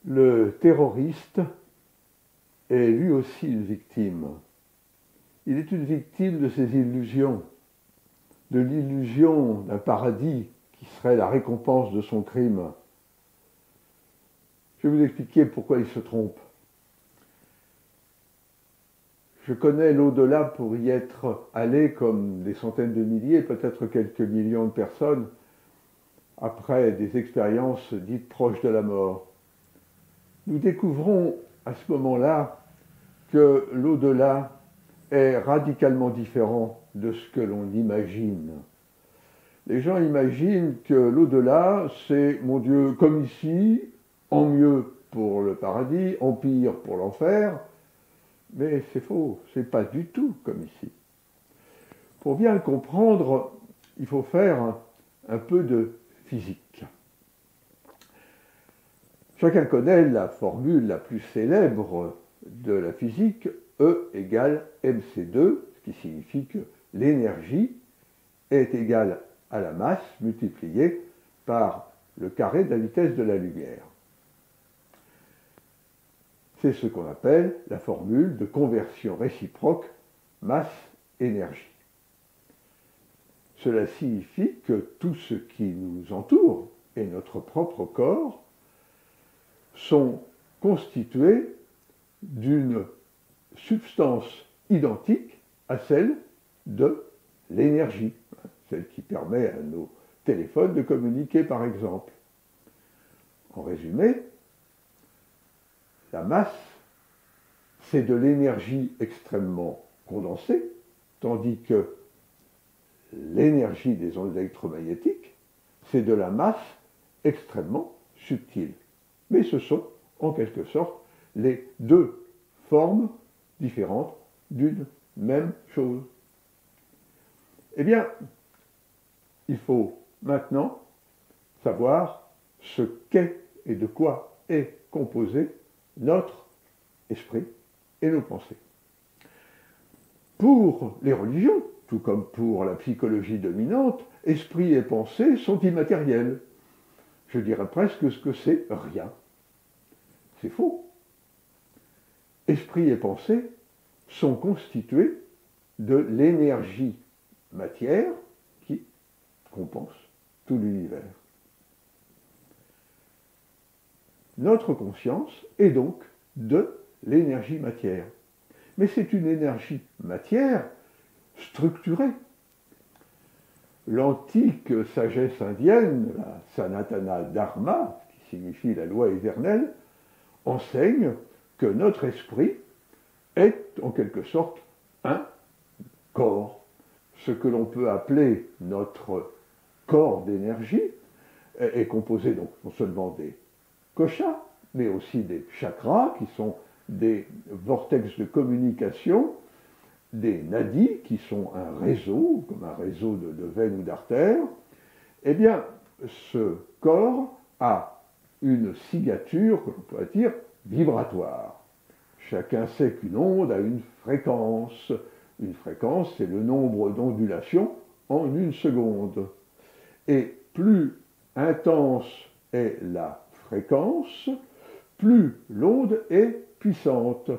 Le terroriste est lui aussi une victime. Il est une victime de ses illusions, de l'illusion d'un paradis qui serait la récompense de son crime. Je vais vous expliquer pourquoi il se trompe. Je connais l'au-delà pour y être allé comme des centaines de milliers, peut-être quelques millions de personnes, après des expériences dites proches de la mort. Nous découvrons à ce moment-là que l'au-delà est radicalement différent de ce que l'on imagine. Les gens imaginent que l'au-delà, c'est, mon Dieu, comme ici, en mieux pour le paradis, en pire pour l'enfer, mais c'est faux, c'est pas du tout comme ici. Pour bien le comprendre, il faut faire un peu de physique. Chacun connaît la formule la plus célèbre de la physique, E égale mc2, ce qui signifie que l'énergie est égale à la masse multipliée par le carré de la vitesse de la lumière. C'est ce qu'on appelle la formule de conversion réciproque masse-énergie. Cela signifie que tout ce qui nous entoure et notre propre corps sont constitués d'une substance identique à celle de l'énergie, celle qui permet à nos téléphones de communiquer par exemple. En résumé, la masse, c'est de l'énergie extrêmement condensée, tandis que l'énergie des ondes électromagnétiques, c'est de la masse extrêmement subtile. Mais ce sont, en quelque sorte, les deux formes différentes d'une même chose. Eh bien, il faut maintenant savoir ce qu'est et de quoi est composé notre esprit et nos pensées. Pour les religions, tout comme pour la psychologie dominante, esprit et pensée sont immatériels. Je dirais presque ce que c'est rien. C'est faux. Esprit et pensée sont constitués de l'énergie matière qui compense tout l'univers. Notre conscience est donc de l'énergie matière. Mais c'est une énergie matière structurée. L'antique sagesse indienne, la Sanatana Dharma, qui signifie la loi éternelle, enseigne que notre esprit est en quelque sorte un corps. Ce que l'on peut appeler notre corps d'énergie est composé donc non seulement des koshas, mais aussi des chakras, qui sont des vortex de communication, des nadis, qui sont un réseau, comme un réseau de veines ou d'artères. Eh bien, ce corps a une signature, que l'on pourrait dire, vibratoire. Chacun sait qu'une onde a une fréquence. Une fréquence, c'est le nombre d'ondulations en une seconde. Et plus intense est la fréquence, plus l'onde est puissante.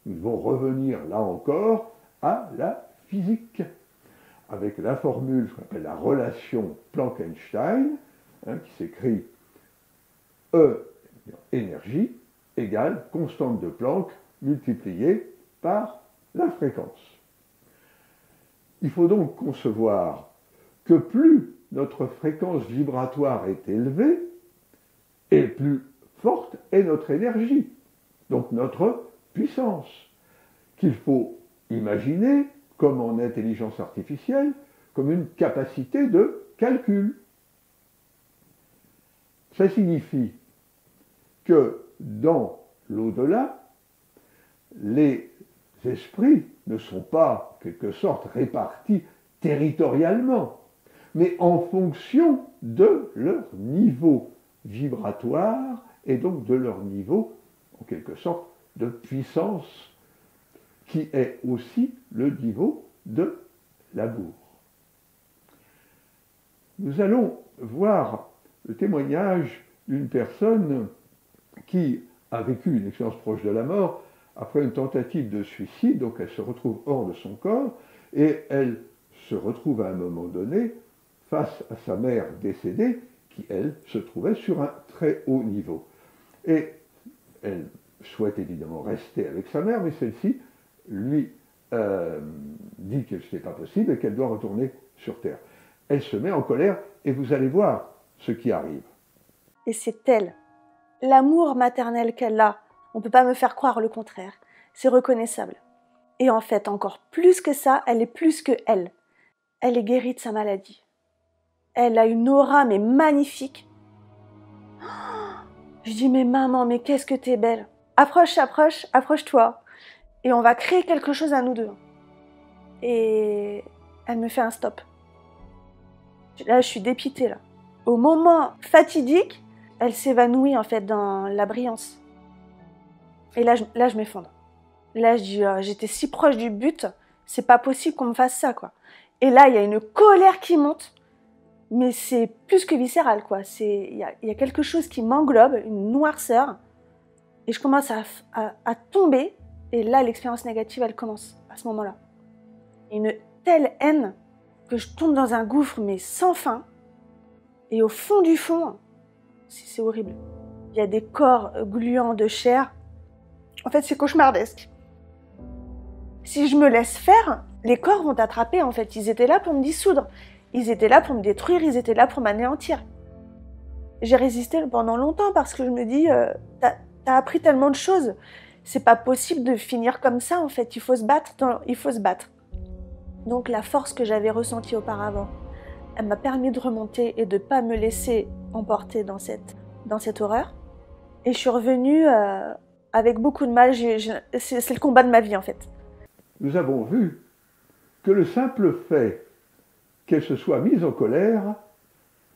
Nous devons revenir là encore à la physique, avec la formule, ce qu'on appelle la relation Planck-Einstein, qui s'écrit E, énergie, égale constante de Planck multipliée par la fréquence. Il faut donc concevoir que plus notre fréquence vibratoire est élevée, et plus forte est notre énergie, donc notre puissance, qu'il faut imaginer, comme en intelligence artificielle, comme une capacité de calcul. Ça signifie que dans l'au-delà, les esprits ne sont pas, en quelque sorte, répartis territorialement, mais en fonction de leur niveau vibratoire et donc de leur niveau, en quelque sorte, de puissance, qui est aussi le niveau de l'amour. Nous allons voir le témoignage d'une personne qui a vécu une expérience proche de la mort après une tentative de suicide, donc elle se retrouve hors de son corps, et elle se retrouve à un moment donné face à sa mère décédée, qui, elle, se trouvait sur un très haut niveau. Et elle souhaite évidemment rester avec sa mère, mais celle-ci lui dit que ce n'est pas possible et qu'elle doit retourner sur Terre. Elle se met en colère et vous allez voir ce qui arrive. Et c'est elle, l'amour maternel qu'elle a. On ne peut pas me faire croire le contraire. C'est reconnaissable. Et en fait, encore plus que ça, elle est plus que elle. Elle est guérie de sa maladie. Elle a une aura, mais magnifique. Je dis, mais maman, mais qu'est-ce que t'es belle. Approche, approche, approche-toi. Et on va créer quelque chose à nous deux. Et elle me fait un stop. Là, je suis dépitée, là. Au moment fatidique, elle s'évanouit, en fait, dans la brillance. Et là, je m'effondre. Là, je dis, j'étais si proche du but, c'est pas possible qu'on me fasse ça, quoi. Et là, il y a une colère qui monte, mais c'est plus que viscéral, quoi. Il y a quelque chose qui m'englobe, une noirceur, et je commence à tomber, et là, l'expérience négative, elle commence, à ce moment-là. Une telle haine que je tombe dans un gouffre, mais sans fin, et au fond du fond, c'est horrible. Il y a des corps gluants de chair. En fait, c'est cauchemardesque. Si je me laisse faire, les corps vont t'attraper, en fait. Ils étaient là pour me dissoudre. Ils étaient là pour me détruire. Ils étaient là pour m'anéantir. J'ai résisté pendant longtemps parce que je me dis, t'as appris tellement de choses. C'est pas possible de finir comme ça, en fait. Il faut se battre. Il faut se battre. Donc, la force que j'avais ressentie auparavant, elle m'a permis de remonter et de pas me laisser emporter dans cette horreur. Et je suis revenue avec beaucoup de mal. C'est le combat de ma vie, en fait. Nous avons vu que le simple fait qu'elle se soit mise en colère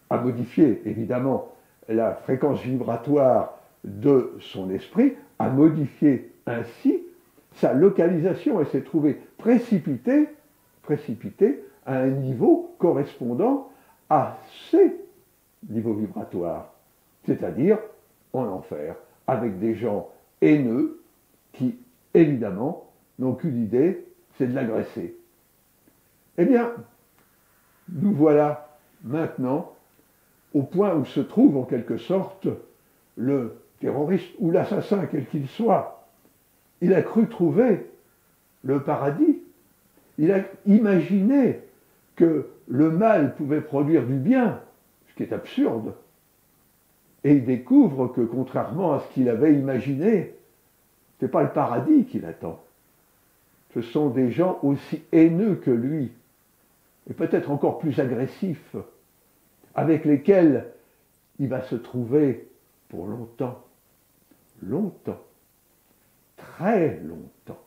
a modifié évidemment la fréquence vibratoire de son esprit, a modifié ainsi sa localisation et s'est trouvée précipitée à un niveau correspondant à ses niveaux vibratoires, c'est-à-dire en enfer, avec des gens haineux qui, évidemment, n'ont qu'une idée, c'est de l'agresser. Eh bien, nous voilà maintenant au point où se trouve en quelque sorte le terroriste ou l'assassin, quel qu'il soit. Il a cru trouver le paradis. Il a imaginé que le mal pouvait produire du bien, ce qui est absurde. Et il découvre que, contrairement à ce qu'il avait imaginé, ce n'est pas le paradis qui l'attend. Ce sont des gens aussi haineux que lui, et peut-être encore plus agressifs, avec lesquels il va se trouver pour longtemps, longtemps, très longtemps.